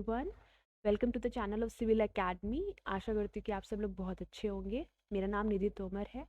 Everyone, welcome to the channel of civil academy. आशा करती हूँ कि आप सब लोग बहुत अच्छे होंगे। मेरा नाम निधि तोमर है।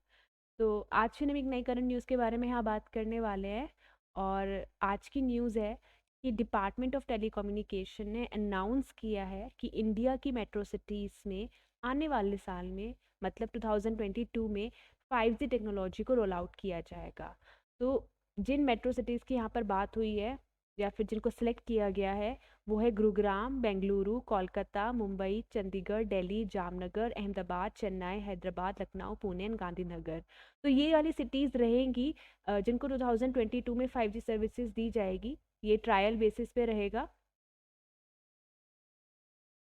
तो आज फिर हम एक नई करंट न्यूज़ के बारे में यहाँ बात करने वाले हैं। और आज की न्यूज़ है कि डिपार्टमेंट ऑफ टेलीकम्युनिकेशन ने अनाउंस किया है कि इंडिया की मेट्रो सिटीज़ में आने वाले साल में मतलब 2022 में 5G टेक्नोलॉजी को रोल आउट किया जाएगा। तो जिन मेट्रो सिटीज़ की यहाँ पर बात हुई है या फिर जिनको सिलेक्ट किया गया है वो है गुरुग्राम, बेंगलुरु, कोलकाता, मुंबई, चंडीगढ़, दिल्ली, जामनगर, अहमदाबाद, चेन्नई, हैदराबाद, लखनऊ, पुणे एंड गांधीनगर। तो ये वाली सिटीज़ रहेंगी जिनको 2022 में 5G सर्विसेज दी जाएगी। ये ट्रायल बेसिस पे रहेगा।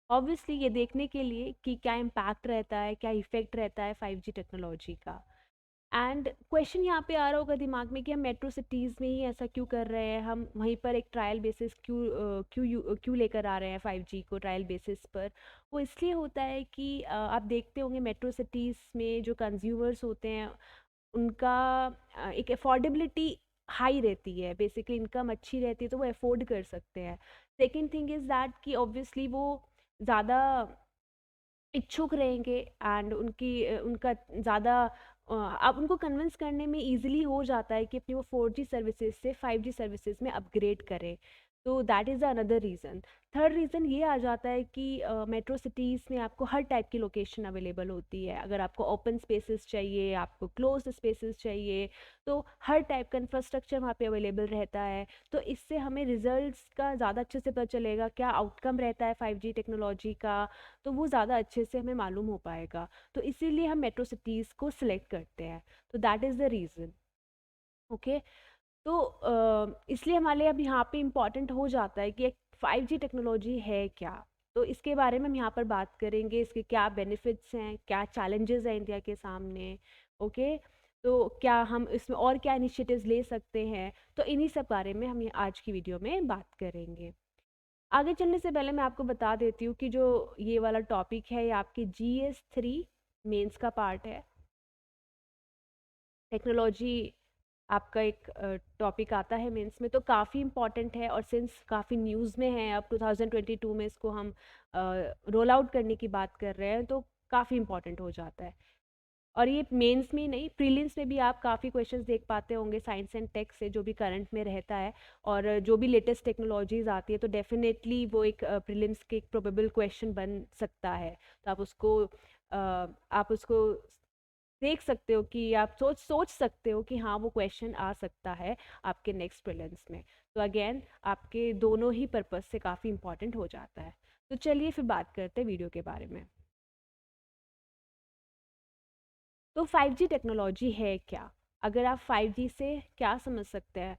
ऑब्वियसली ये देखने के लिए कि क्या इम्पैक्ट रहता है, क्या इफेक्ट रहता है 5G टेक्नोलॉजी का। एंड क्वेश्चन यहाँ पे आ रहा होगा दिमाग में कि हम मेट्रो सिटीज़ में ही ऐसा क्यों कर रहे हैं, हम वहीं पर एक ट्रायल बेसिस क्यों लेकर आ रहे हैं 5G को ट्रायल बेसिस पर। वो इसलिए होता है कि आप देखते होंगे मेट्रो सिटीज़ में जो कंज्यूमर्स होते हैं उनका एक अफोर्डेबिलिटी हाई रहती है। बेसिकली इनकम अच्छी रहती है तो वो अफोर्ड कर सकते हैं। सेकेंड थिंग इज़ दैट कि ऑब्वियसली वो ज़्यादा इच्छुक रहेंगे एंड उनका ज़्यादा आप उनको कन्विंस करने में इजीली हो जाता है कि अपनी वो 4G सर्विसेज से 5G सर्विसेज में अपग्रेड करें। तो that is another reason. Third reason ये आ जाता है कि मेट्रो सिटीज़ में आपको हर टाइप की लोकेशन अवेलेबल होती है। अगर आपको ओपन स्पेसेस चाहिए, आपको क्लोज स्पेसेस चाहिए, तो हर टाइप का इंफ्रास्ट्रक्चर वहाँ पे अवेलेबल रहता है। तो इससे हमें रिजल्ट्स का ज़्यादा अच्छे से पता चलेगा, क्या आउटकम रहता है 5G टेक्नोलॉजी का, तो वो ज़्यादा अच्छे से हमें मालूम हो पाएगा। तो इसीलिए हम मेट्रो सिटीज़ को सिलेक्ट करते हैं। तो that is the reason. Okay. तो इसलिए हमारे लिए अब यहाँ पे इम्पॉर्टेंट हो जाता है कि एक 5G टेक्नोलॉजी है क्या। तो इसके बारे में हम यहाँ पर बात करेंगे, इसके क्या बेनिफिट्स हैं, क्या चैलेंजेस हैं इंडिया के सामने। ओके। तो क्या हम इसमें और क्या इनिशिएटिव्स ले सकते हैं, तो इन्हीं सब बारे में हम ये आज की वीडियो में बात करेंगे। आगे चलने से पहले मैं आपको बता देती हूँ कि जो ये वाला टॉपिक है ये आपके GS3 मेंस का पार्ट है। टेक्नोलॉजी आपका एक टॉपिक आता है मेंस में, तो काफ़ी इम्पॉर्टेंट है। और सिंस काफ़ी न्यूज़ में है, अब 2022 में इसको हम रोल आउट करने की बात कर रहे हैं, तो काफ़ी इम्पॉर्टेंट हो जाता है। और ये मेंस में ही नहीं, प्रीलिम्स में भी आप काफ़ी क्वेश्चंस देख पाते होंगे साइंस एंड टेक से, जो भी करंट में रहता है। और जो भी लेटेस्ट टेक्नोलॉजीज आती है तो डेफिनेटली वो एक प्रीलिम्स के एक प्रोबेबल क्वेश्चन बन सकता है। तो आप उसको देख सकते हो कि आप सोच सोच सकते हो कि हाँ वो क्वेश्चन आ सकता है आपके नेक्स्ट प्रीलिम्स में। तो अगेन आपके दोनों ही पर्पस से काफ़ी इंपॉर्टेंट हो जाता है। तो चलिए फिर बात करते हैं वीडियो के बारे में। तो 5G टेक्नोलॉजी है क्या? अगर आप 5G से क्या समझ सकते हैं?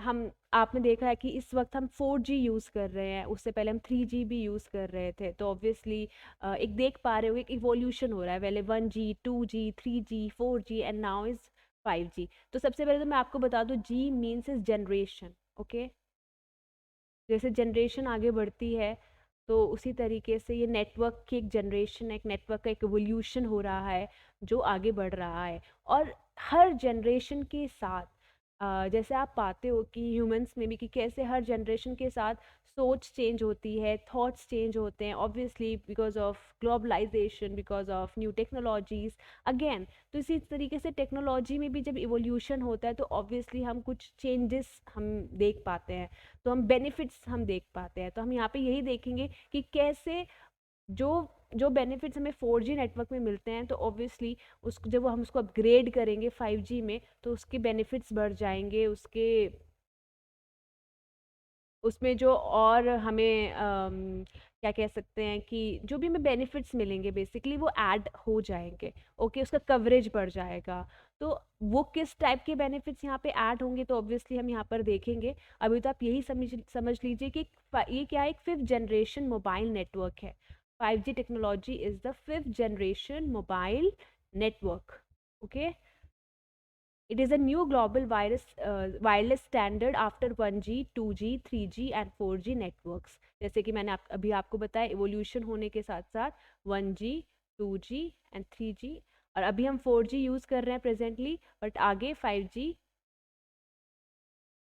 हम आपने देखा है कि इस वक्त हम 4G यूज़ कर रहे हैं, उससे पहले हम 3G भी यूज़ कर रहे थे। तो ऑब्वियसली एक देख पा रहे हो एक इवोल्यूशन हो रहा है, पहले 1G 2G 3G 4G and now is 5G। तो सबसे पहले तो मैं आपको बता दूँ, G means is generation. Okay. जैसे जनरेशन आगे बढ़ती है तो उसी तरीके से ये नेटवर्क की एक जनरेशन है, एक नेटवर्क का एक एवोल्यूशन हो रहा है जो आगे बढ़ रहा है। और हर जनरेशन के साथ जैसे आप पाते हो कि ह्यूमंस में भी कि कैसे हर जनरेशन के साथ सोच चेंज होती है, थॉट्स चेंज होते हैं, obviously because of globalisation, because of new technologies again. तो इसी तरीके से टेक्नोलॉजी में भी जब इवोल्यूशन होता है तो ऑब्वियसली हम कुछ चेंजेस हम देख पाते हैं, तो हम बेनिफिट्स हम देख पाते हैं। तो हम यहाँ पे यही देखेंगे कि कैसे जो जो बेनिफिट्स हमें 4G नेटवर्क में मिलते हैं, तो ऑब्वियसली उसको जब हम उसको अपग्रेड करेंगे 5G में तो उसके बेनिफिट्स बढ़ जाएंगे, उसके उसमें जो और हमें क्या कह सकते हैं कि जो भी हमें बेनिफिट्स मिलेंगे बेसिकली वो ऐड हो जाएंगे। ओके, उसका कवरेज बढ़ जाएगा। तो वो किस टाइप के बेनिफिट्स यहाँ पे ऐड होंगे तो ऑब्वियसली हम यहाँ पर देखेंगे। अभी तो आप यही समझ लीजिए कि ये क्या है, एक 5th जनरेशन मोबाइल नेटवर्क है। 5G technology is the 5th generation mobile network. Okay. It is a new global wireless standard after 1G, 2G, 3G and 4G networks. जैसे कि मैंने अभी आपको बताया, इवोल्यूशन होने के साथ साथ 1G, 2G एंड 3G, और अभी हम 4G यूज़ कर रहे हैं प्रेजेंटली, बट आगे 5G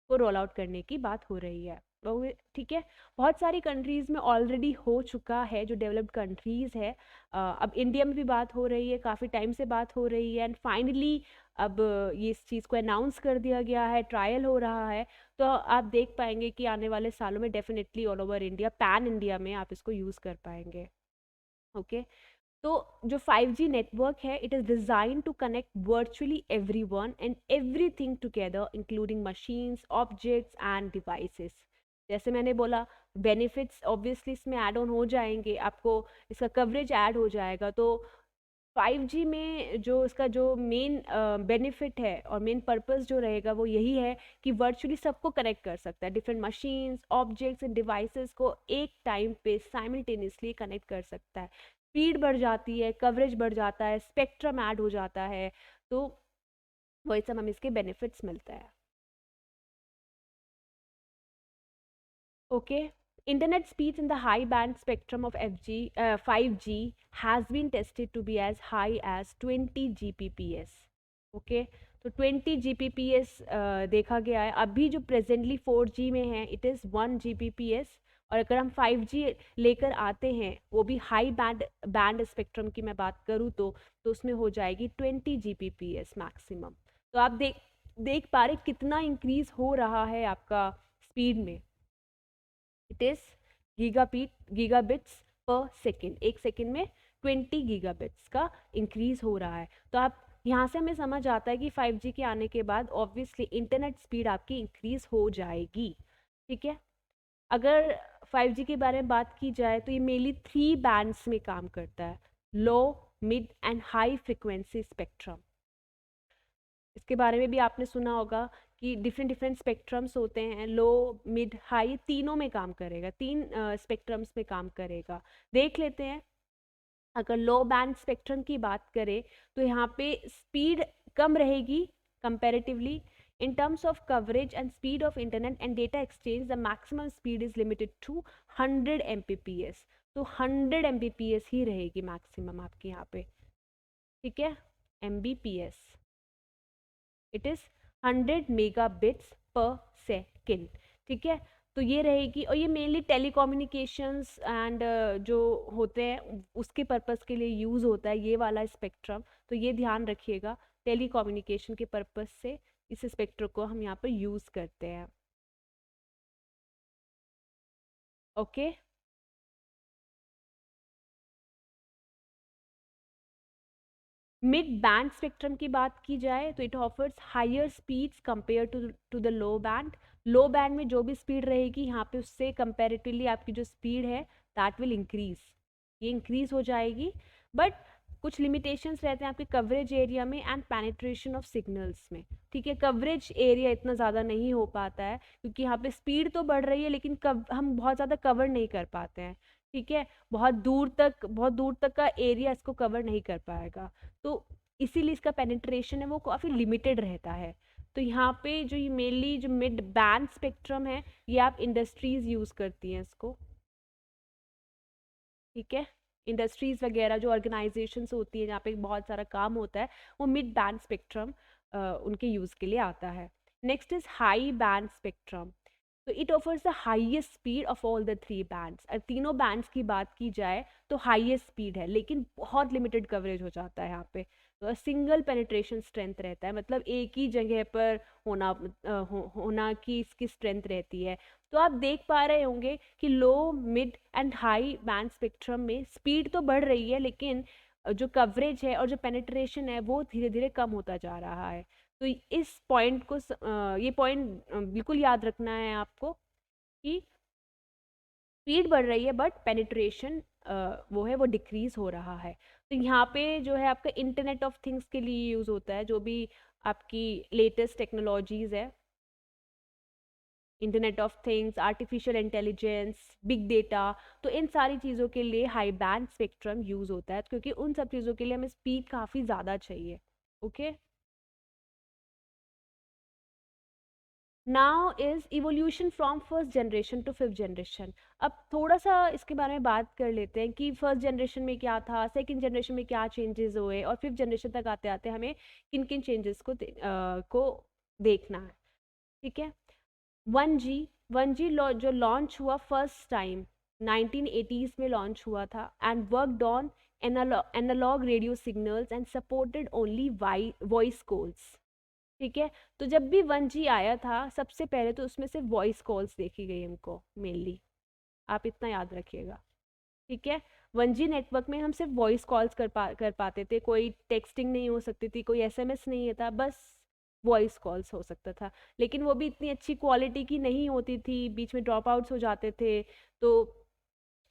को रोल आउट करने की बात हो रही है। ठीक है। बहुत सारी कंट्रीज़ में ऑलरेडी हो चुका है, जो डेवलप्ड कंट्रीज़ है। अब इंडिया में भी बात हो रही है, काफ़ी टाइम से बात हो रही है, एंड फाइनली अब ये इस चीज़ को अनाउंस कर दिया गया है, ट्रायल हो रहा है। तो आप देख पाएंगे कि आने वाले सालों में definitely all over India, pan India में आप इसको यूज़ कर पाएंगे। ओके। तो जो 5G नेटवर्क है, it is design to connect virtually everyone and everything together, including machines, objects and devices. जैसे मैंने बोला, बेनिफिट्स ऑब्वियसली इसमें ऐड ऑन हो जाएंगे, आपको इसका कवरेज ऐड हो जाएगा। तो 5G में जो इसका जो मेन बेनिफिट है और मेन पर्पस जो रहेगा वो यही है कि वर्चुअली सबको कनेक्ट कर सकता है, different machines, objects and devices को एक टाइम पे साइमल्टेनियसली कनेक्ट कर सकता है। स्पीड बढ़ जाती है, कवरेज बढ़ जाता है, स्पेक्ट्रम ऐड हो जाता है। तो वही सब हमें इसके बेनिफिट्स मिलता है। Okay. Internet speeds in the high band spectrum of 5G has been tested to be as high as 20 Gbps. Okay. तो 20 Gbps देखा गया है। अभी जो प्रेजेंटली 4G में है, इट इज़ 1 Gbps। और अगर हम 5G लेकर आते हैं, वो भी हाई बैंड स्पेक्ट्रम की मैं बात करूँ तो उसमें हो जाएगी 20 Gbps मैक्सिमम। तो आप देख पा रहे कितना इंक्रीज हो रहा है आपका स्पीड में। It is gigabits per second. एक सेकेंड में 20 गीगाबिट्स का इंक्रीज हो रहा है। तो आप यहाँ से हमें समझ आता है कि 5G के आने के बाद ऑब्वियसली इंटरनेट स्पीड आपकी इंक्रीज हो जाएगी। ठीक है। अगर 5G के बारे में बात की जाए तो ये मेनली 3 बैंड्स में काम करता है, low, mid and high frequency spectrum. इसके बारे में भी आपने सुना होगा कि डिफरेंट डिफरेंट स्पेक्ट्रम्स होते हैं, लो, मिड, हाई, तीनों में काम करेगा, 3 स्पेक्ट्रम्स में काम करेगा। देख लेते हैं। अगर लो बैंड स्पेक्ट्रम की बात करें तो यहाँ पे स्पीड कम रहेगी comparatively. In terms of coverage and speed of internet and data exchange, the maximum speed is limited to 100 Mbps। तो 100 Mbps ही रहेगी मैक्सिमम आपके यहाँ पे। ठीक है। Mbps, इट इज़ 100 मेगाबिट्स पर सेकेंड। ठीक है। तो ये रहेगी, और ये मेनली टेलीकम्युनिकेशंस एंड जो होते हैं उसके पर्पस के लिए यूज़ होता है ये वाला स्पेक्ट्रम। तो ये ध्यान रखिएगा, टेलीकम्युनिकेशन के पर्पस से इस स्पेक्ट्रम को हम यहाँ पर यूज़ करते हैं। ओके। मिड बैंड स्पेक्ट्रम की बात की जाए तो it offers higher speeds compare to the low band. Low band में जो भी स्पीड रहेगी यहाँ पे उससे कंपेरेटिवली आपकी जो स्पीड है दैट विल इंक्रीज, ये इंक्रीज हो जाएगी। बट कुछ लिमिटेशंस रहते हैं आपके कवरेज एरिया में एंड पेनिट्रेशन ऑफ सिग्नल्स में। ठीक है। कवरेज एरिया इतना ज़्यादा नहीं हो पाता है क्योंकि यहाँ पे स्पीड तो बढ़ रही है लेकिन हम बहुत ज़्यादा कवर नहीं कर पाते हैं। ठीक है। बहुत दूर तक का एरिया इसको कवर नहीं कर पाएगा। तो इसीलिए इसका पेनिट्रेशन है वो काफ़ी लिमिटेड रहता है। तो यहाँ पे जो ये मेनली जो मिड बैंड स्पेक्ट्रम है, ये आप इंडस्ट्रीज यूज़ करती हैं इसको। ठीक है। इंडस्ट्रीज वगैरह जो ऑर्गेनाइजेशंस होती है जहाँ पे बहुत सारा काम होता है, वो मिड बैंड स्पेक्ट्रम उनके यूज़ के लिए आता है। Next is high band spectrum. तो it offers the highest speed of all the 3 bands. और तीनों बैंड्स की बात की जाए तो हाईएस्ट स्पीड है लेकिन बहुत लिमिटेड कवरेज हो जाता है यहाँ पे। तो सिंगल पेनिट्रेशन स्ट्रेंथ रहता है, मतलब एक ही जगह पर होना की इसकी स्ट्रेंथ रहती है। तो आप देख पा रहे होंगे कि low, mid and high band spectrum में स्पीड तो बढ़ रही है लेकिन जो कवरेज है और जो पेनिट्रेशन है वो धीरे धीरे कम होता जा रहा है। तो इस पॉइंट को ये पॉइंट बिल्कुल याद रखना है आपको कि स्पीड बढ़ रही है बट पेनिट्रेशन वो है वो डिक्रीज हो रहा है। तो यहाँ पे जो है आपका इंटरनेट ऑफ थिंग्स के लिए यूज़ होता है, जो भी आपकी लेटेस्ट टेक्नोलॉजीज़ है, internet of things, artificial intelligence, big data. तो इन सारी चीज़ों के लिए हाई बैंड स्पेक्ट्रम यूज़ होता है क्योंकि उन सब चीज़ों के लिए हमें स्पीड काफ़ी ज़्यादा चाहिए। Okay. Now is evolution from first generation to fifth generation. अब थोड़ा सा इसके बारे में बात कर लेते हैं कि फर्स्ट जनरेशन में क्या था, सेकंड जनरेशन में क्या चेंजेस हुए और फिफ्थ जनरेशन तक आते आते हमें किन किन चेंजेस को देखना है। ठीक है। 1G 1G जो लॉन्च हुआ फर्स्ट टाइम 1980s में लॉन्च हुआ था and worked on analogue radio signals and supported only voice calls. ठीक है, तो जब भी 1G आया था सबसे पहले तो उसमें सिर्फ वॉइस कॉल्स देखी गई हमको मेनली, आप इतना याद रखिएगा। ठीक है, 1G नेटवर्क में हम सिर्फ वॉइस कॉल्स कर पाते थे, कोई टेक्सटिंग नहीं हो सकती थी, कोई एसएमएस नहीं था, बस वॉइस कॉल्स हो सकता था। लेकिन वो भी इतनी अच्छी क्वालिटी की नहीं होती थी, बीच में ड्रॉप आउट्स हो जाते थे। तो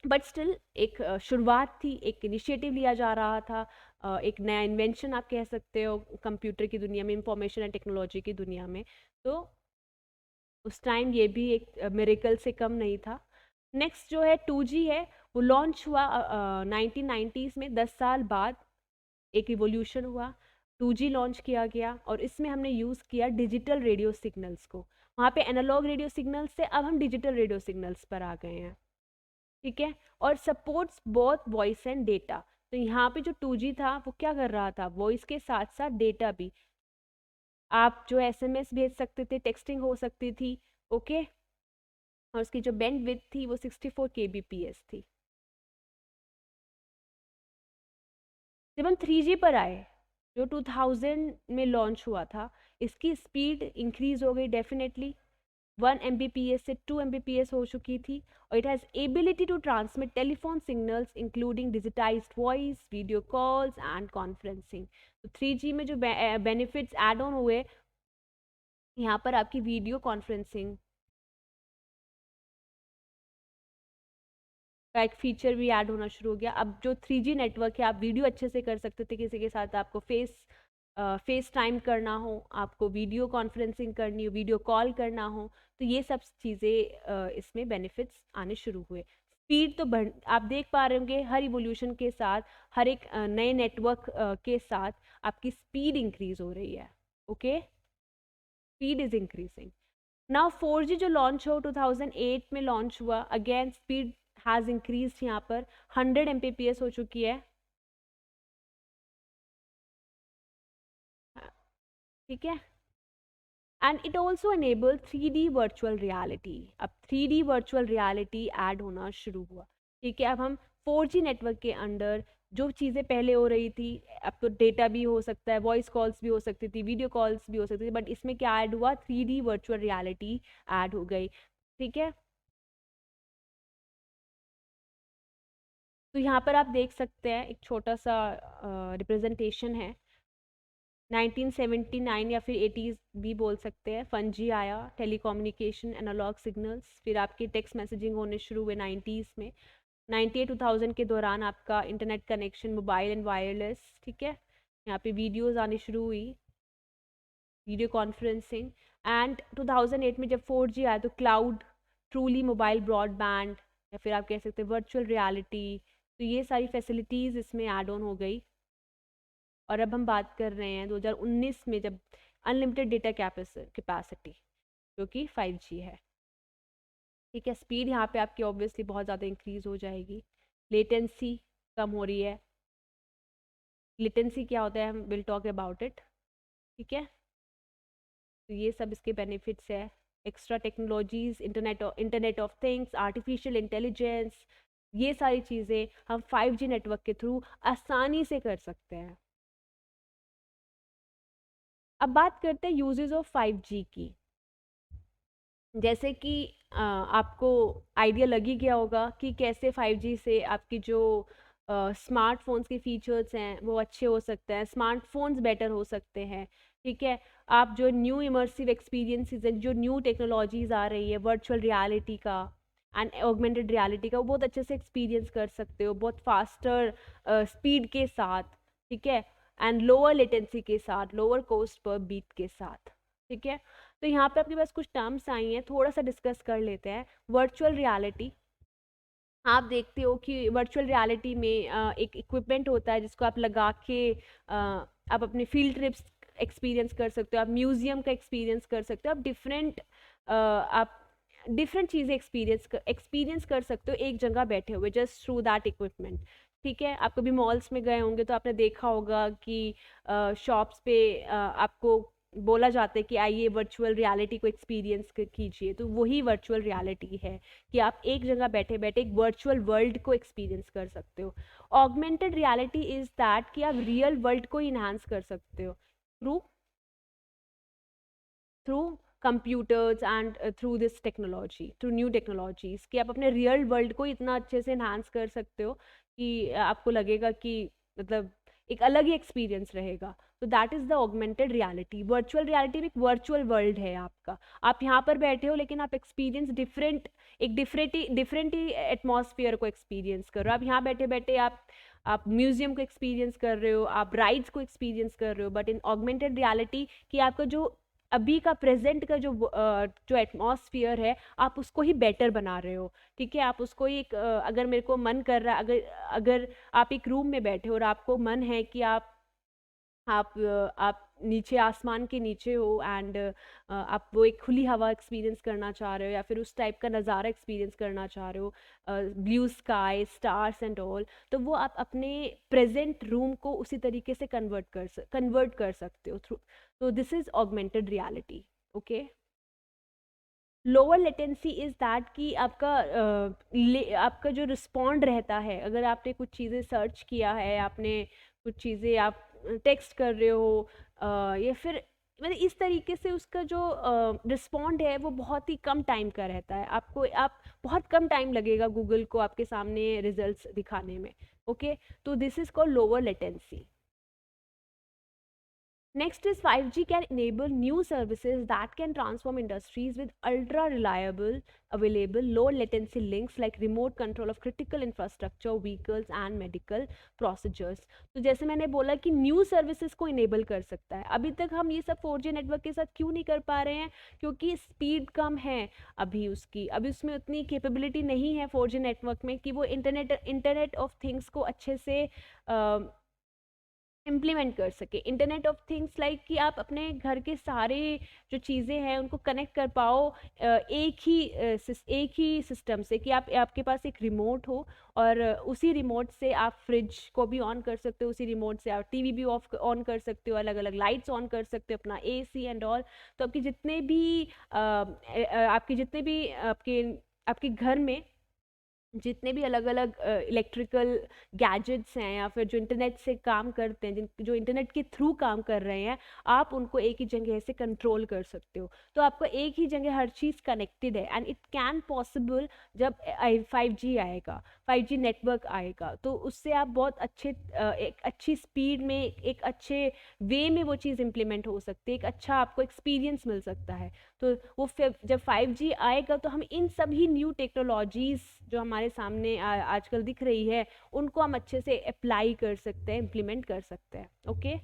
बट स्टिल एक शुरुआत थी, एक इनिशिएटिव लिया जा रहा था, एक नया इन्वेंशन आप कह सकते हो कंप्यूटर की दुनिया में, इंफॉर्मेशन एंड टेक्नोलॉजी की दुनिया में। तो उस टाइम ये भी एक मिरेकल से कम नहीं था। नेक्स्ट जो है 2G है, वो लॉन्च हुआ 1990s में, 10 साल बाद एक इवोल्यूशन हुआ, 2G लॉन्च किया गया और इसमें हमने यूज़ किया डिजिटल रेडियो सिग्नल्स को। वहाँ पे एनालॉग रेडियो सिग्नल्स से अब हम डिजिटल रेडियो सिग्नल्स पर आ गए हैं। ठीक है, और supports both voice and data. तो यहाँ पे जो 2G था वो क्या कर रहा था, वॉइस के साथ साथ डेटा भी, आप जो एसएमएस भेज सकते थे, टेक्सटिंग हो सकती थी। ओके, और उसकी जो बैंड विड्थ थी वो 64 kbps थी। जब हम 3G पर आए जो 2000 में लॉन्च हुआ था, इसकी स्पीड इंक्रीज हो गई डेफिनेटली, 1 Mbps से 2 Mbps हो चुकी थी, और it has ability to transmit telephone signals including digitised voice, video calls and conferencing. तो 3G में जो बेनिफिट्स ऐड ऑन हुए, यहाँ पर आपकी वीडियो कॉन्फ्रेंसिंग का एक फीचर भी ऐड होना शुरू हो गया। अब जो 3G नेटवर्क है, आप वीडियो अच्छे से कर सकते थे किसी के साथ, आपको फेस टाइम करना हो, आपको वीडियो कॉन्फ्रेंसिंग करनी हो, वीडियो कॉल करना हो, तो ये सब चीज़ें इसमें बेनिफिट्स आने शुरू हुए। स्पीड तो बढ़, आप देख पा रहे होंगे हर इवोल्यूशन के साथ, हर एक नए नेटवर्क के साथ आपकी स्पीड इंक्रीज हो रही है। Okay, speed is increasing now. 4G जो लॉन्च हो 2008 में लॉन्च हुआ, अगेन स्पीड हैज़ इंक्रीज, यहाँ पर 100 Mbps हो चुकी है। ठीक है, and it also enable 3D virtual reality. अब 3D वर्चुअल रियलिटी ऐड होना शुरू हुआ। ठीक है, अब हम 4G नेटवर्क के अंडर जो चीज़ें पहले हो रही थी, अब तो डेटा भी हो सकता है, वॉइस कॉल्स भी हो सकती थी, वीडियो कॉल्स भी हो सकती थी, बट इसमें क्या ऐड हुआ, 3D वर्चुअल रियलिटी ऐड हो गई। ठीक है, तो यहाँ पर आप देख सकते हैं एक छोटा सा रिप्रेजेंटेशन है। 1979 या फिर 80s भी बोल सकते हैं, 1G आया, टेलीकम्युनिकेशन एनालॉग सिग्नल्स, फिर आपकी टेक्स्ट मैसेजिंग होने शुरू हुए 90s में। 98-2000 के दौरान आपका internet connection, mobile and wireless. ठीक है, यहाँ पे वीडियोस आनी शुरू हुई, वीडियो कॉन्फ्रेंसिंग। एंड 2008 में जब 4G आया तो क्लाउड, ट्रूली मोबाइल ब्रॉडबैंड, या फिर आप कह सकते हैं वर्चुअल रियलिटी, तो ये सारी फैसिलिटीज़ इसमें ऐड ऑन हो गई। और अब हम बात कर रहे हैं 2019 में, जब अनलिमिटेड डेटा कैपेसिटी जो कि 5G है। ठीक है, स्पीड यहाँ पे आपकी ऑब्वियसली बहुत ज़्यादा इंक्रीज हो जाएगी, लेटेंसी कम हो रही है। लेटेंसी क्या होता है, हम विल टॉक अबाउट इट। ठीक है, तो ये सब इसके बेनिफिट्स है। Extra technologies, internet of things, artificial intelligence, ये सारी चीज़ें हम 5G नेटवर्क के थ्रू आसानी से कर सकते हैं। अब बात करते हैं यूजेस ऑफ 5G की। जैसे कि आपको आइडिया लग ही गया होगा कि कैसे 5G से आपकी जो स्मार्टफोन्स के फीचर्स हैं वो अच्छे हो सकते हैं, स्मार्टफोन्स बेटर हो सकते हैं। ठीक है, आप जो न्यू इमर्सिव एक्सपीरियंसेस हैं, जो न्यू टेक्नोलॉजीज आ रही है, वर्चुअल रियलिटी का एंड ऑगमेंटेड रियलिटी का, वो बहुत अच्छे से एक्सपीरियंस कर सकते हो, बहुत फास्टर स्पीड के साथ। ठीक है, एंड लोअर लेटेंसी के साथ, लोअर कॉस्ट पर बीट के साथ। ठीक है, तो यहाँ पे आपके पास कुछ टर्म्स आई हैं, थोड़ा सा डिस्कस कर लेते हैं। वर्चुअल रियलिटी, आप देखते हो कि वर्चुअल रियलिटी में एक इक्विपमेंट होता है जिसको आप लगा के आप अपने फील्ड ट्रिप्स एक्सपीरियंस कर सकते हो, आप म्यूजियम का एक्सपीरियंस कर सकते हो, आप डिफरेंट चीज़ें एक्सपीरियंस कर सकते हो एक जगह बैठे हुए, जस्ट थ्रू दैट इक्विपमेंट। ठीक है, आप कभी मॉल्स में गए होंगे तो आपने देखा होगा कि शॉप्स पे आपको बोला जाता है कि आइए वर्चुअल रियलिटी को एक्सपीरियंस कीजिए, तो वही वर्चुअल रियलिटी है कि आप एक जगह बैठे बैठे एक वर्चुअल वर्ल्ड को एक्सपीरियंस कर सकते हो। ऑगमेंटेड रियलिटी इज दैट कि आप रियल वर्ल्ड को इन्हांस कर सकते हो through through computers and through this technology, through new technologies, कि आप अपने रियल वर्ल्ड को इतना अच्छे से इन्हांस कर सकते हो कि आपको लगेगा कि मतलब एक अलग ही एक्सपीरियंस रहेगा। तो that is the augmented reality. Virtual reality में एक वर्चुअल वर्ल्ड है आपका, आप यहाँ पर बैठे हो लेकिन आप एक्सपीरियंस डिफरेंट, एक डिफरेंट ही एटमॉस्फेयर को एक्सपीरियंस कर रहे हो। आप यहाँ बैठे बैठे आप म्यूजियम को एक्सपीरियंस कर रहे हो, आप राइड्स को एक्सपीरियंस कर रहे हो, बट इन ऑगमेंटेड रियलिटी कि आपका जो अभी का प्रेजेंट का जो एटमॉस्फियर है आप उसको ही बेटर बना रहे हो। ठीक है, आप उसको ही एक अगर मेरे को मन कर रहा है, अगर अगर आप एक रूम में बैठे हो और आपको मन है कि आप नीचे आसमान के नीचे हो एंड आप वो एक खुली हवा एक्सपीरियंस करना चाह रहे हो या फिर उस टाइप का नज़ारा एक्सपीरियंस करना चाह रहे हो, blue sky stars and all, तो वो आप अपने प्रेजेंट रूम को उसी तरीके से कन्वर्ट कर सकते हो थ्रू। तो this is augmented reality. Okay, lower latency is that कि आपका जो रिस्पॉन्ड रहता है, अगर आपने कुछ चीज़ें सर्च किया है, आपने कुछ चीज़ें आप टेक्स्ट कर रहे हो या फिर मतलब इस तरीके से उसका जो रिस्पॉन्ड है वो बहुत ही कम टाइम का रहता है। आप बहुत कम टाइम लगेगा गूगल को आपके सामने रिजल्ट्स दिखाने में। ओके, तो this is called lower latency. Next is 5G can enable new services that can transform industries with ultra reliable, available, low latency links like remote control of critical infrastructure, vehicles and medical procedures. तो जैसे मैंने बोला कि new services को enable कर सकता है। अभी तक हम ये सब 4G नेटवर्क के साथ क्यों नहीं कर पा रहे हैं? क्योंकि स्पीड कम है अभी उसमें उतनी कैपेबिलिटी नहीं है 4G नेटवर्क में कि वो इंटरनेट ऑफ थिंग्स को अच्छे से इम्प्लीमेंट कर सके। इंटरनेट ऑफ थिंग्स लाइक कि आप अपने घर के सारे जो चीज़ें हैं उनको कनेक्ट कर पाओ एक ही सिस्टम से, कि आपके पास एक रिमोट हो और उसी रिमोट से आप फ्रिज को भी ऑन कर सकते हो, उसी रिमोट से आप टीवी भी ऑन कर सकते हो, अलग अलग लाइट्स ऑन कर सकते हो, अपना एसी एंड ऑल। तो आपके जितने भी आपके घर में जितने भी अलग अलग इलेक्ट्रिकल गैजेट्स हैं या फिर जो इंटरनेट से काम करते हैं, जो इंटरनेट के थ्रू काम कर रहे हैं, आप उनको एक ही जगह से कंट्रोल कर सकते हो। तो आपको एक ही जगह हर चीज़ कनेक्टेड है एंड इट कैन पॉसिबल जब 5G आएगा, 5G नेटवर्क आएगा, तो उससे आप बहुत एक अच्छी स्पीड में एक अच्छे वे में वो चीज़ इम्प्लीमेंट हो सकती है, एक अच्छा आपको एक्सपीरियंस मिल सकता है। तो वो जब 5G आएगा तो हम इन सभी न्यू टेक्नोलॉजीज जो हमारे सामने आजकल दिख रही है उनको हम अच्छे से अप्लाई कर सकते हैं, इम्प्लीमेंट कर सकते हैं। Okay,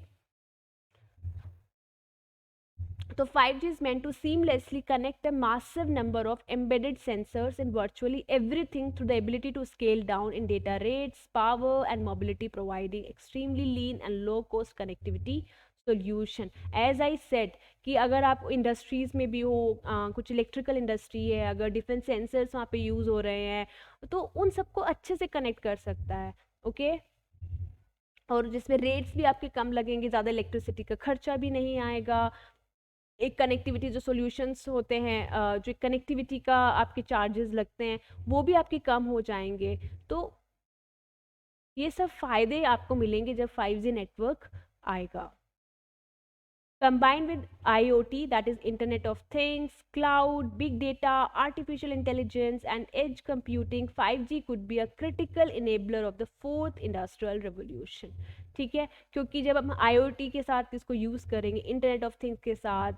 so 5G is meant to seamlessly connect a massive number of embedded sensors in virtually everything through the ability to scale down in data rates, power and mobility, providing extremely lean and low cost connectivity solution. As I said कि अगर आप industries में भी हो, कुछ electrical industry है, अगर different sensors वहाँ पे यूज़ हो रहे हैं तो उन सबको अच्छे से कनेक्ट कर सकता है। ओके, और जिसमें रेट्स भी आपके कम लगेंगे, ज़्यादा इलेक्ट्रिसिटी का खर्चा भी नहीं आएगा। एक कनेक्टिविटी जो सॉल्यूशंस होते हैं, जो कनेक्टिविटी का आपके चार्जेस लगते हैं वो भी आपके कम हो जाएंगे। तो ये सब फायदे आपको मिलेंगे जब 5G नेटवर्क आएगा। Combined with IoT, that is Internet of Things, cloud, big data, artificial intelligence, and edge computing, 5G could be a critical enabler of the fourth industrial revolution. ठीक है, क्योंकि जब हम IoT के साथ इसको यूज़ करेंगे, इंटरनेट ऑफ थिंग्स के साथ,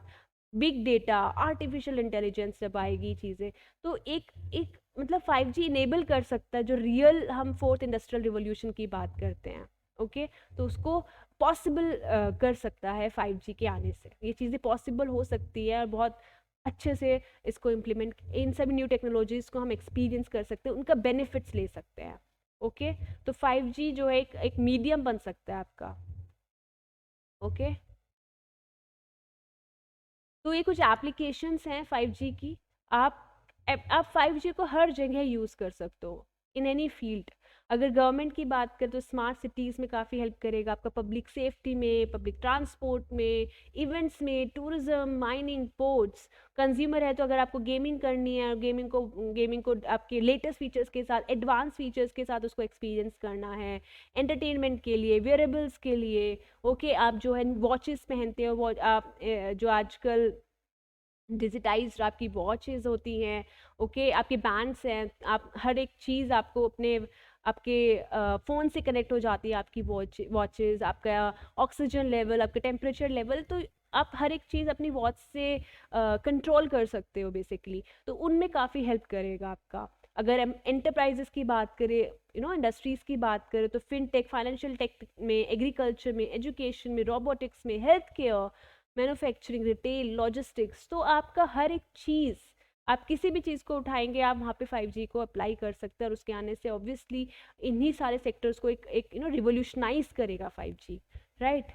बिग डेटा, आर्टिफिशियल इंटेलिजेंस जब आएगी चीज़ें, तो एक एक मतलब 5G इनेबल कर सकता है जो रियल हम फोर्थ इंडस्ट्रियल रिवोल्यूशन की बात करते हैं। ओके, तो उसको पॉसिबल कर सकता है 5G के आने से। ये चीज़ें पॉसिबल हो सकती है और बहुत अच्छे से इसको इम्प्लीमेंट, इन सभी न्यू टेक्नोलॉजीज़ को हम एक्सपीरियंस कर सकते हैं, उनका बेनिफिट्स ले सकते हैं। ओके, तो 5G जो है एक मीडियम बन सकता है आपका। ओके, तो ये कुछ एप्लीकेशंस हैं 5G की। आप 5G को हर जगह यूज़ कर सकते हो, इन एनी फील्ड। अगर गवर्नमेंट की बात करें तो स्मार्ट सिटीज़ में काफ़ी हेल्प करेगा आपका, पब्लिक सेफ्टी में, पब्लिक ट्रांसपोर्ट में, इवेंट्स में, टूरिज्म, माइनिंग, पोर्ट्स। कंज्यूमर है तो अगर आपको गेमिंग करनी है, गेमिंग को आपके लेटेस्ट फीचर्स के साथ, एडवांस फीचर्स के साथ उसको एक्सपीरियंस करना है, एंटरटेनमेंट के लिए, वेयरेबल्स के लिए, ओके, आप जो है वॉचेस पहनते हो, वॉच आप जो आजकल डिजिटाइज्ड आपकी वॉचेस होती हैं, ओके, आपके बैंड्स हैं, आप हर एक चीज़ आपको अपने आपके फ़ोन से कनेक्ट हो जाती है, आपकी वॉचेस, आपका ऑक्सीजन लेवल, आपका टेम्परेचर लेवल, तो आप हर एक चीज़ अपनी वॉच से कंट्रोल कर सकते हो बेसिकली, तो उनमें काफ़ी हेल्प करेगा आपका। अगर हम एंटरप्राइजेस की बात करें, इंडस्ट्रीज़ की बात करें, तो फिनटेक, फाइनेंशियल टेक में, एग्रीकल्चर में, एजुकेशन में, रोबोटिक्स में, health care, manufacturing, retail, logistics, तो आपका हर एक चीज़, आप किसी भी चीज़ को उठाएंगे आप वहाँ पे 5G को अप्लाई कर सकते हैं, और उसके आने से ऑब्वियसली इन्हीं सारे सेक्टर्स को एक रिवोल्यूशनाइज करेगा 5G, राइट।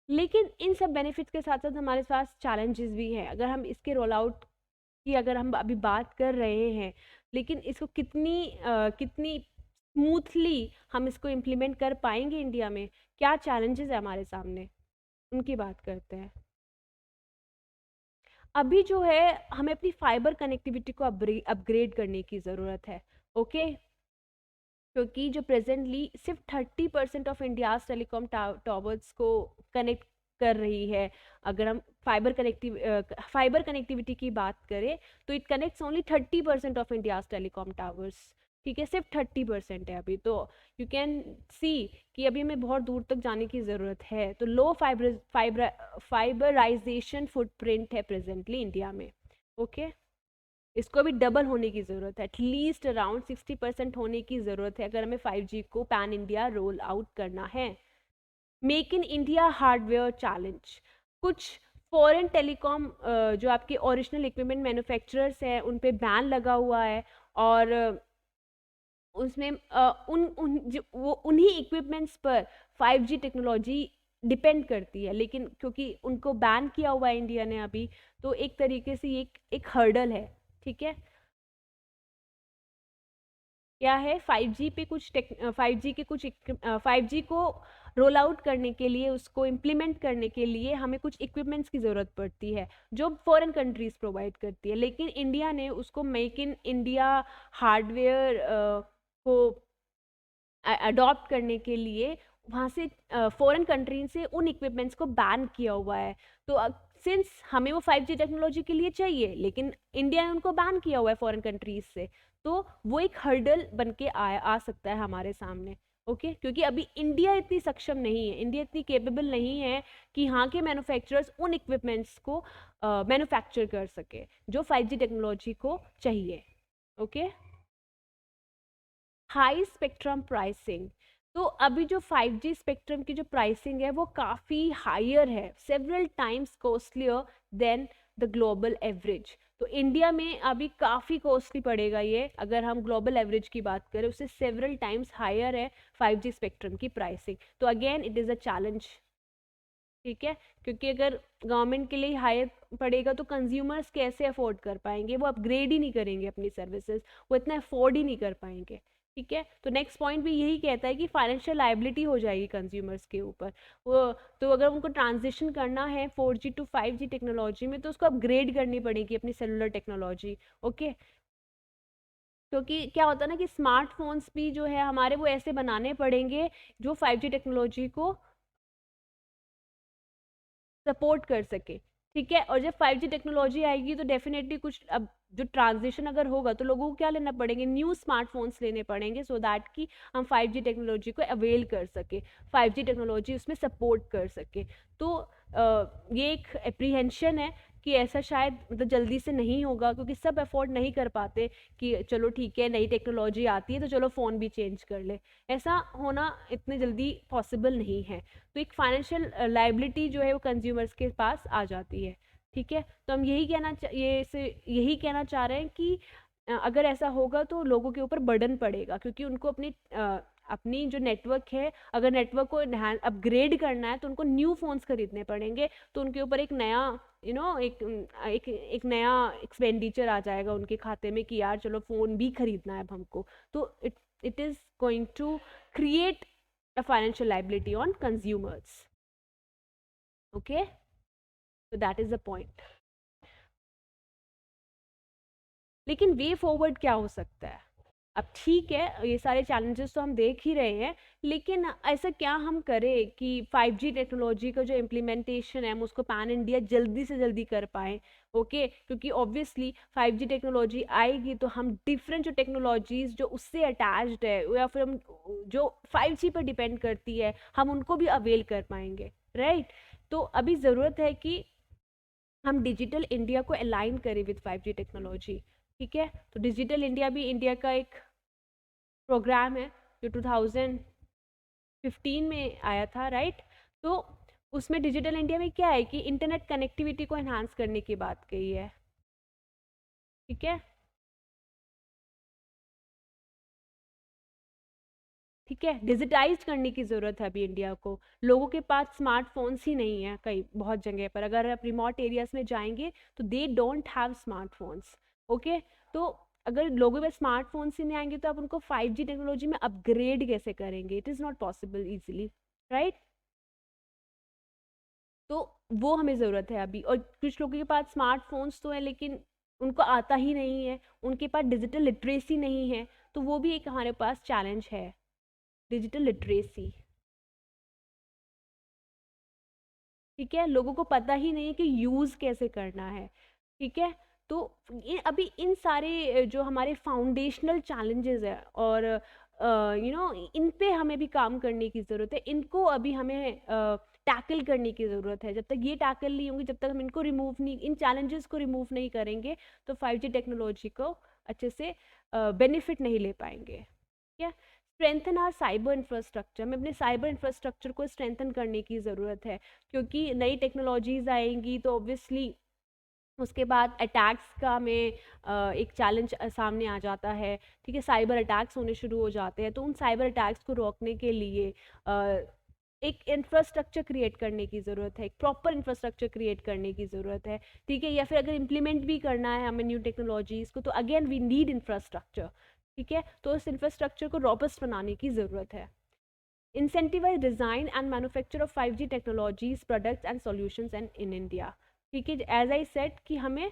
लेकिन इन सब बेनिफिट्स के साथ साथ हमारे पास चैलेंजेस भी हैं। अगर हम इसके रोल आउट की अगर हम अभी बात कर रहे हैं, लेकिन इसको कितनी स्मूथली हम इसको इम्प्लीमेंट कर पाएंगे इंडिया में, क्या चैलेंजेस है हमारे सामने, उनकी बात करते हैं। अभी जो है हमें अपनी फाइबर कनेक्टिविटी को अपग्रेड करने की ज़रूरत है, ओके, क्योंकि जो प्रेजेंटली सिर्फ 30% ऑफ इंडियाज टेलीकॉम टावर्स को कनेक्ट कर रही है। अगर हम फाइबर कनेक्टिविटी की बात करें तो it connects only 30% of India's telecom towers, ठीक है, सिर्फ 30% है अभी, तो यू कैन सी कि अभी हमें बहुत दूर तक जाने की ज़रूरत है। तो लो फाइबराइजेशन फुटप्रिंट है प्रेजेंटली इंडिया में, ओके, इसको भी डबल होने की ज़रूरत है, एटलीस्ट अराउंड 60% होने की ज़रूरत है अगर हमें 5G को पैन इंडिया रोल आउट करना है। Make in India hardware challenge, कुछ फॉरेन टेलीकॉम जो आपके ओरिजिनल इक्विपमेंट मैन्युफैक्चरर्स हैं उन पे बैन लगा हुआ है, और उसमें उन्हीं इक्विपमेंट्स पर 5G टेक्नोलॉजी डिपेंड करती है, लेकिन क्योंकि उनको बैन किया हुआ है इंडिया ने अभी, तो एक तरीके से ये एक हर्डल है, ठीक है। क्या है, 5G पे कुछ 5G के कुछ 5G को रोल आउट करने के लिए, उसको इम्प्लीमेंट करने के लिए हमें कुछ इक्विपमेंट्स की ज़रूरत पड़ती है जो फॉरेन कंट्रीज़ प्रोवाइड करती है, लेकिन इंडिया ने उसको मेक इन इंडिया हार्डवेयर को अडॉप्ट करने के लिए वहाँ से फॉरेन कंट्री से उन इक्विपमेंट्स को बैन किया हुआ है। तो सिंस हमें वो 5G टेक्नोलॉजी के लिए चाहिए, लेकिन इंडिया ने उनको बैन किया हुआ है फॉरेन कंट्रीज से, तो वो एक हर्डल बन के आ सकता है हमारे सामने, ओके, क्योंकि अभी इंडिया इतनी सक्षम नहीं है, इंडिया इतनी केपेबल नहीं है कि यहाँ के मैन्युफैक्चरर्स उन इक्विपमेंट्स को मैन्युफैक्चर कर सके जो 5G टेक्नोलॉजी को चाहिए, ओके। हाई स्पेक्ट्रम प्राइसिंग, तो अभी जो 5G स्पेक्ट्रम की जो प्राइसिंग है वो काफ़ी हायर है, several times costlier then the global average. तो इंडिया में अभी काफ़ी कॉस्टली पड़ेगा ये, अगर हम ग्लोबल एवरेज की बात करें उससे सेवरल टाइम्स हायर है 5G स्पेक्ट्रम की प्राइसिंग। तो again it is a challenge, ठीक है, क्योंकि अगर गवर्नमेंट के लिए हायर पड़ेगा तो कंज्यूमर्स कैसे अफोर्ड कर पाएंगे, वो अपग्रेड ही नहीं करेंगे अपनी सर्विसेज, वो इतना अफोर्ड ही नहीं कर पाएंगे, ठीक है। तो नेक्स्ट पॉइंट भी यही कहता है कि फाइनेंशियल लायबिलिटी हो जाएगी कंज्यूमर्स के ऊपर, वो तो अगर उनको ट्रांजिशन करना है 4G टू 5G टेक्नोलॉजी में तो उसको अपग्रेड करनी पड़ेगी अपनी सेलुलर टेक्नोलॉजी, ओके। क्योंकि क्या होता है ना कि स्मार्टफोन्स भी जो है हमारे वो ऐसे बनाने पड़ेंगे जो 5G टेक्नोलॉजी को सपोर्ट कर सके, ठीक है। और जब 5G टेक्नोलॉजी आएगी तो डेफिनेटली कुछ, अब जो ट्रांजिशन अगर होगा तो लोगों को क्या लेना पड़ेंगे, न्यू स्मार्टफोन्स लेने पड़ेंगे, सो दैट कि हम 5G टेक्नोलॉजी को अवेल कर सके, 5G टेक्नोलॉजी उसमें सपोर्ट कर सके। तो ये एक एप्रीहेंशन है कि ऐसा शायद मतलब जल्दी से नहीं होगा, क्योंकि सब अफोर्ड नहीं कर पाते कि चलो ठीक है नई टेक्नोलॉजी आती है तो चलो फ़ोन भी चेंज कर ले, ऐसा होना इतने जल्दी पॉसिबल नहीं है। तो एक फाइनेंशियल लाइबिलिटी जो है वो कंज्यूमर्स के पास आ जाती है, ठीक है। तो हम यही कहना चाह रहे हैं कि अगर ऐसा होगा तो लोगों के ऊपर बर्डन पड़ेगा, क्योंकि उनको अपनी जो नेटवर्क है, अगर नेटवर्क को अपग्रेड करना है तो उनको न्यू फ़ोन्स खरीदने पड़ेंगे, तो उनके ऊपर एक नया एक नया एक्सपेंडिचर आ जाएगा उनके खाते में कि यार चलो फ़ोन भी खरीदना है अब हमको, तो it is going to create a financial liability on consumers. Okay, so that is the point. लेकिन वे फॉरवर्ड क्या हो सकता है? अब ठीक है, ये सारे चैलेंजेस तो हम देख ही रहे हैं, लेकिन ऐसा क्या हम करें कि 5G टेक्नोलॉजी का जो इम्प्लीमेंटेशन है हम उसको पैन इंडिया जल्दी से जल्दी कर पाएँ. ओके, क्योंकि ऑब्वियसली 5G टेक्नोलॉजी आएगी तो हम डिफरेंट जो टेक्नोलॉजीज जो उससे अटैच्ड है या फिर हम जो 5G पर डिपेंड करती है हम उनको भी अवेल कर पाएंगे, राइट? तो अभी ज़रूरत है कि हम डिजिटल इंडिया को अलाइन करें विद 5G टेक्नोलॉजी. ठीक है, तो डिजिटल इंडिया भी इंडिया का एक प्रोग्राम है जो 2015 में आया था, राइट? तो उसमें डिजिटल इंडिया में क्या है कि इंटरनेट कनेक्टिविटी को एनहांस करने की बात कही है. ठीक है, ठीक है, डिजिटाइज करने की ज़रूरत है अभी इंडिया को. लोगों के पास स्मार्टफोन्स ही नहीं है, कई बहुत जगह पर अगर आप रिमोट एरियाज में जाएंगे तो they don't have smartphones. Okay, तो अगर लोगों में स्मार्टफोन्स ही नहीं आएंगे तो आप उनको 5G टेक्नोलॉजी में अपग्रेड कैसे करेंगे? It is not possible easily, right? तो वो हमें ज़रूरत है अभी. और कुछ लोगों के पास स्मार्टफोन्स तो है लेकिन उनको आता ही नहीं है, उनके पास डिजिटल लिटरेसी नहीं है, तो वो भी एक हमारे पास चैलेंज है, डिजिटल लिटरेसी. ठीक है, लोगों को पता ही नहीं है कि यूज़ कैसे करना है. ठीक है, तो अभी इन सारे जो हमारे फाउंडेशनल चैलेंजेस है और इन पे हमें भी काम करने की ज़रूरत है. इनको अभी हमें टैकल करने की ज़रूरत है. जब तक ये टैकल नहीं होंगे, जब तक हम इनको रिमूव नहीं, इन चैलेंजेस को रिमूव नहीं करेंगे तो 5G टेक्नोलॉजी को अच्छे से बेनिफिट नहीं ले पाएंगे. ठीक है, स्ट्रेंथन आर साइबर इंफ्रास्ट्रक्चर. हमें अपने साइबर इंफ्रास्ट्रक्चर को स्ट्रेंथन करने की ज़रूरत है, क्योंकि नई टेक्नोलॉजीज़ आएंगी तो ऑब्वियसली उसके बाद अटैक्स का हमें एक चैलेंज सामने आ जाता है. ठीक है, साइबर अटैक्स होने शुरू हो जाते हैं, तो उन साइबर अटैक्स को रोकने के लिए एक इंफ्रास्ट्रक्चर क्रिएट करने की ज़रूरत है, एक प्रॉपर इंफ्रास्ट्रक्चर क्रिएट करने की ज़रूरत है. ठीक है, या फिर अगर इम्प्लीमेंट भी करना है हमें न्यू टेक्नोलॉजीज़ को तो अगेन वी नीड इंफ्रास्ट्रक्चर. ठीक है, तो इस इंफ्रास्ट्रक्चर को रॉबस्ट बनाने की ज़रूरत है. Incentivise design and manufacture of 5G technologies products and solutions and in India. ठीक है, एज आई सेड कि हमें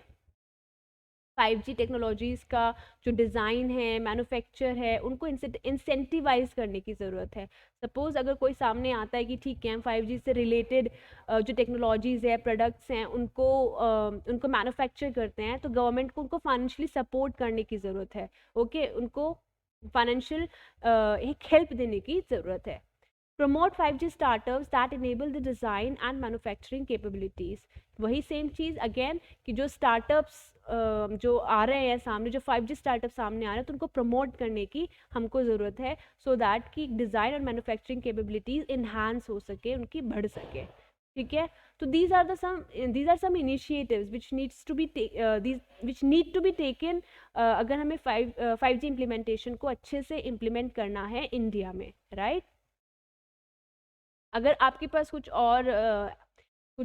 5G टेक्नोलॉजीज़ का जो डिज़ाइन है, मैन्युफैक्चर है, उनको इंसेंटिवाइज करने की ज़रूरत है. सपोज़ अगर कोई सामने आता है कि ठीक है हम 5G से रिलेटेड जो टेक्नोलॉजीज़ है, प्रोडक्ट्स हैं, उनको मैन्युफैक्चर करते हैं तो गवर्नमेंट को उनको फाइनेंशियली सपोर्ट करने की ज़रूरत है. ओके, उनको फाइनेंशियल एक हेल्प देने की ज़रूरत है. Promote 5G startups that enable the design and manufacturing capabilities. वही सेम चीज़ अगेन कि जो स्टार्टअप्स जो आ रहे हैं सामने, जो 5G स्टार्टअप सामने आ रहे हैं तो उनको प्रमोट करने की हमको ज़रूरत है, सो दैट कि डिज़ाइन और मैन्युफैक्चरिंग कैपेबिलिटीज़ इन्हांस हो सके, उनकी बढ़ सके. ठीक है, तो these are some initiatives which need to be taken अगर हमें 5G इम्प्लीमेंटेशन को अच्छे से इम्प्लीमेंट करना है इंडिया में, राइट? अगर आपके पास कुछ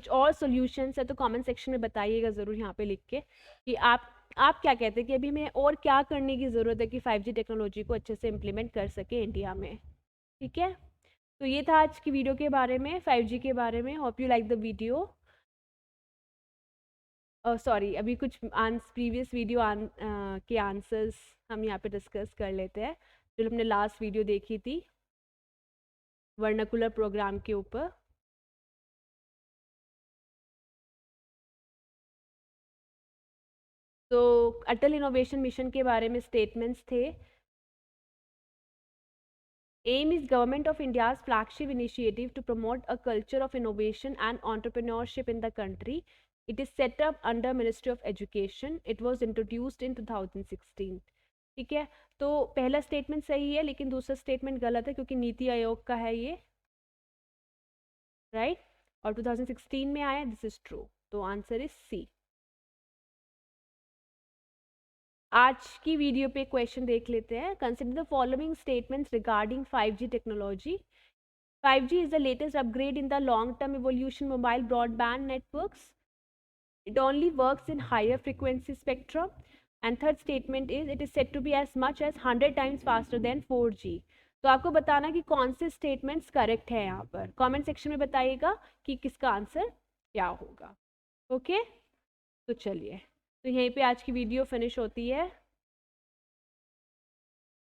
और सॉल्यूशंस है तो कमेंट सेक्शन में बताइएगा ज़रूर यहाँ पे लिख के कि आप क्या कहते हैं कि अभी हमें और क्या करने की ज़रूरत है कि 5G टेक्नोलॉजी को अच्छे से इम्प्लीमेंट कर सके इंडिया में. ठीक है, तो ये था आज की वीडियो के बारे में, 5G के बारे में. Hope you like the video. Sorry, अभी कुछ प्रीवियस वीडियो के आंसर्स हम यहाँ पे डिस्कस कर लेते हैं जो हमने लास्ट वीडियो देखी थी वर्नाकुलर प्रोग्राम के ऊपर. तो अटल इनोवेशन मिशन के बारे में स्टेटमेंट्स थे. AIM is Government of India's flagship initiative to promote a culture of innovation and entrepreneurship in the country. It is set up under Ministry of Education. It was introduced in 2016. ठीक है, तो पहला statement सही है लेकिन दूसरा statement गलत है क्योंकि नीति आयोग का है ये, राइट? और 2016 में आया, दिस इज ट्रू. तो आंसर इज सी. आज की वीडियो पे क्वेश्चन देख लेते हैं. Consider the following statements regarding 5G technology. 5G is the latest upgrade in the long-term evolution mobile broadband networks. It only works in higher frequency spectrum. And third statement is it is said to be as much as 100 times faster than 4G. तो आपको बताना कि कौन से statements correct है यहाँ पर, comment section में बताइएगा कि किसका आंसर क्या होगा। ओके, तो चलिए, तो यहीं पे आज की वीडियो फिनिश होती है।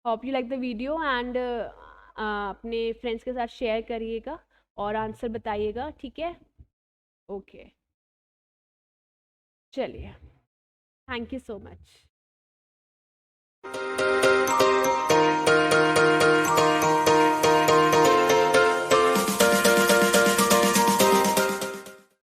Hope you like the video and अपने फ्रेंड्स के साथ शेयर करिएगा और आंसर बताइएगा, ठीक है। ओके, चलिए, थैंक यू सो मच।